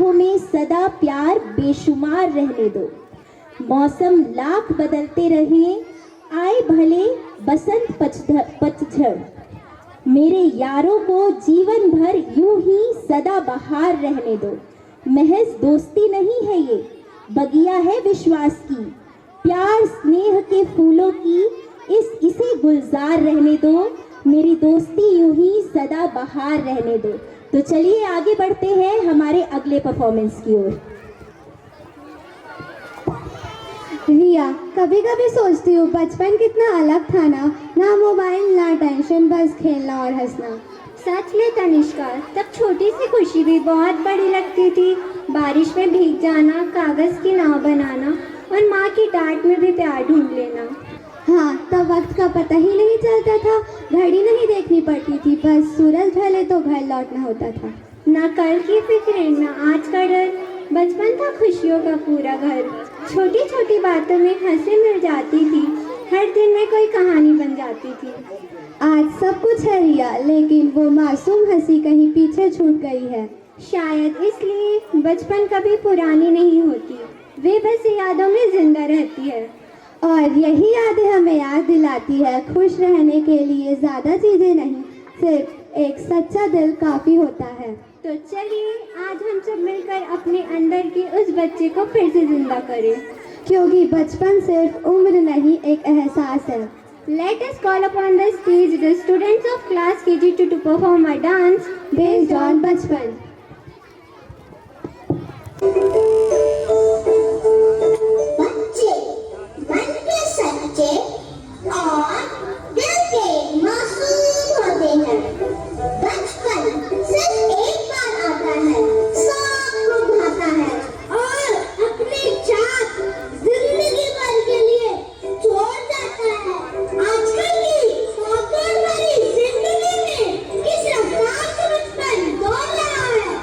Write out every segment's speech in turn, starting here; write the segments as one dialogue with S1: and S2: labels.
S1: आंखों में सदा प्यार बेशुमार रहने दो। मौसम लाख बदलते रहें, आए भले बसंत पतझड़, मेरे यारों को जीवन भर यूं ही सदा बहार रहने दो। महज दोस्ती नहीं है ये, बगिया है विश्वास की, प्यार स्नेह के फूलों की इसे गुलजार रहने दो। मेरी दोस्ती यूं ही सदा बहार रहने दो। तो चलिए आगे बढ़ते हैं हमारे अगले परफॉर्मेंस की ओर।
S2: रिया, कभी कभी सोचती हूँ बचपन कितना अलग था ना मोबाइल ना टेंशन, बस खेलना और हंसना।
S3: सच में तनिष्का, तब छोटी सी खुशी भी बहुत बड़ी लगती थी। बारिश में भीग जाना, कागज की नाव बनाना और माँ की डांट में भी प्यार ढूंढ लेना।
S2: हाँ, तब वक्त का पता ही नहीं चलता था, घड़ी नहीं देखनी पड़ती थी, बस सूरज ढले तो घर लौटना होता था।
S3: ना कल की फिक्र ना आज का डर, बचपन था खुशियों का पूरा घर। छोटी छोटी बातों में हंसी मिल जाती थी, हर दिन में कोई कहानी बन जाती थी।
S2: आज सब कुछ है रिया, लेकिन वो मासूम हंसी कहीं पीछे छूट गई है।
S3: शायद इसलिए बचपन कभी पुरानी नहीं होती, वे बस यादों में जिंदा रहती है।
S2: और यही यादें हमें याद दिलाती है खुश रहने के लिए ज़्यादा चीज़ें नहीं, सिर्फ एक सच्चा दिल काफ़ी होता है।
S3: तो चलिए आज हम सब मिलकर अपने अंदर के उस बच्चे को फिर से जिंदा करें,
S2: क्योंकि बचपन सिर्फ उम्र नहीं, एक एहसास है।
S3: Let us call upon the stage the students of class KG2 to perform a dance
S2: based on बचपन।
S4: बच्चे मन के सच्चे और दिल के मासूम होते हैं। बचपन सिर्फ एक बार आता है, सबको भाता है और अपने साथ जिंदगी भर के लिए छोड़ जाता है। आजकल की भागदौड़ भरी जिंदगी में किस रफ्तार से बचपन दौड़ रहा है।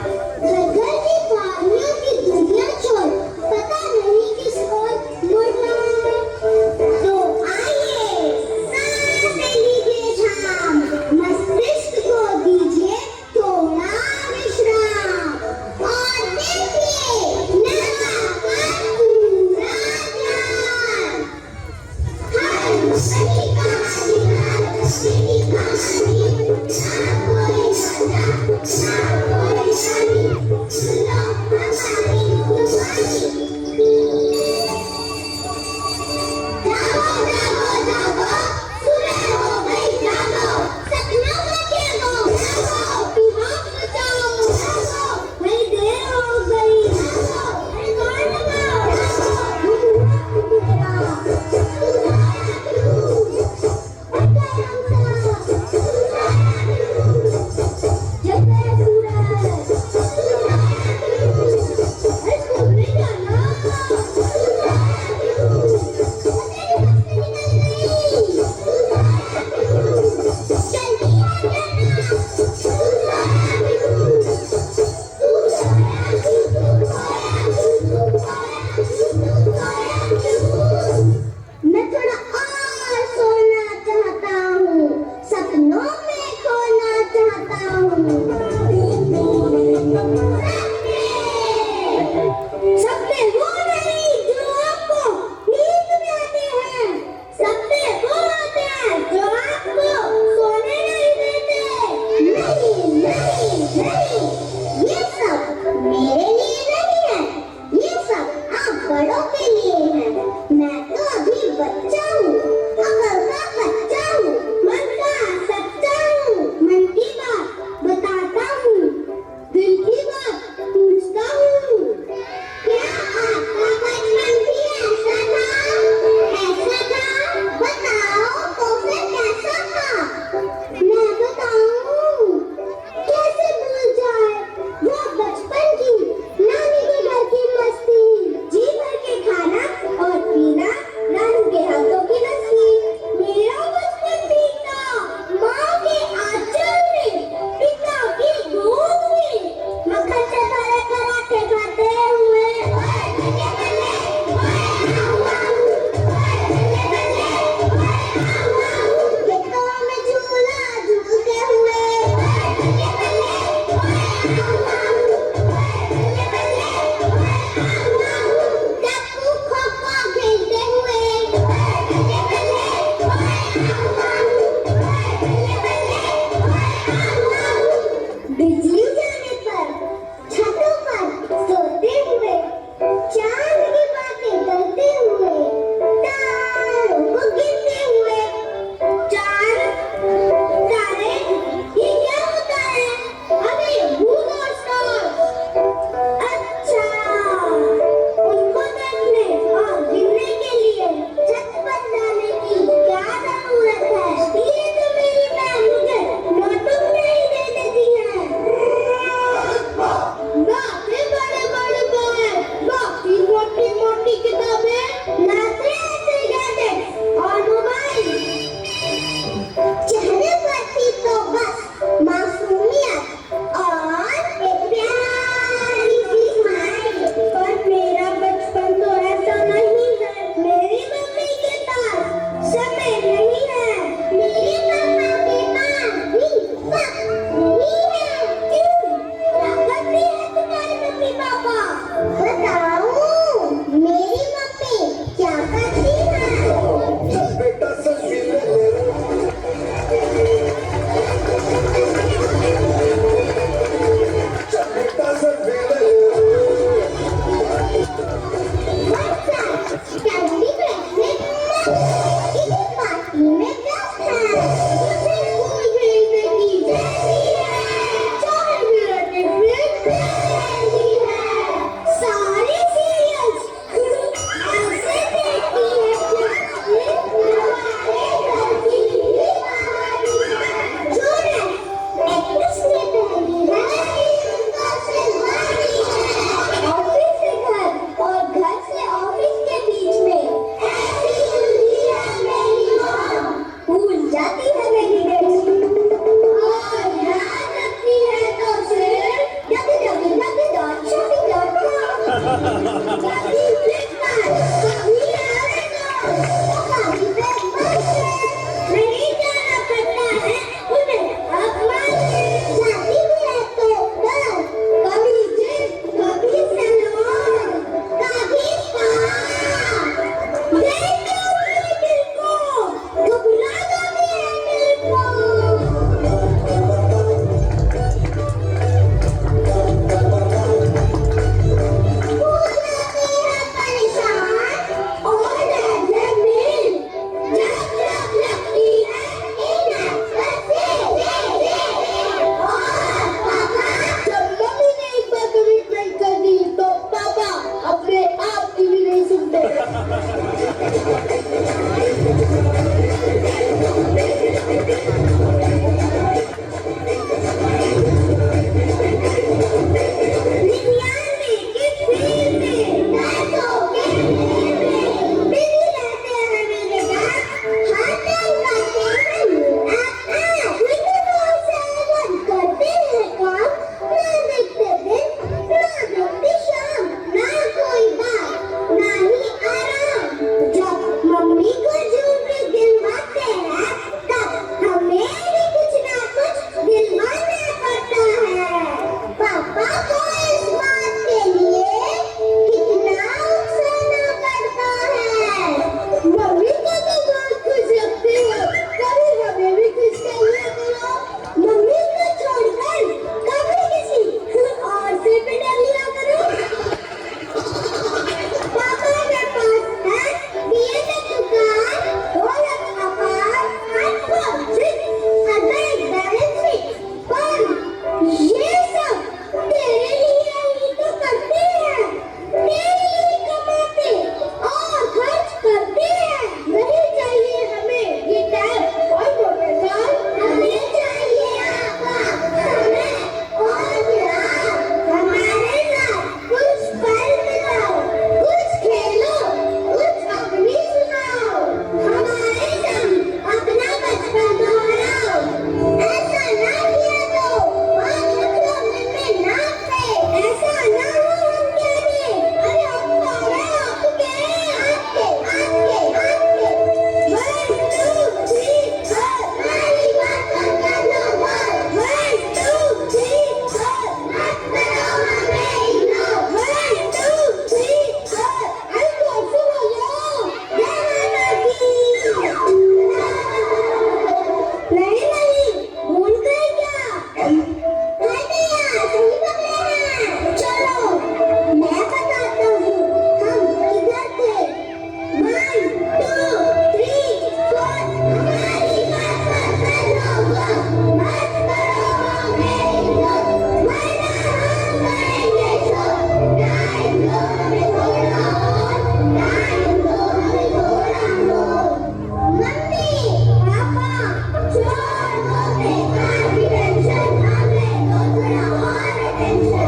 S4: टेंशन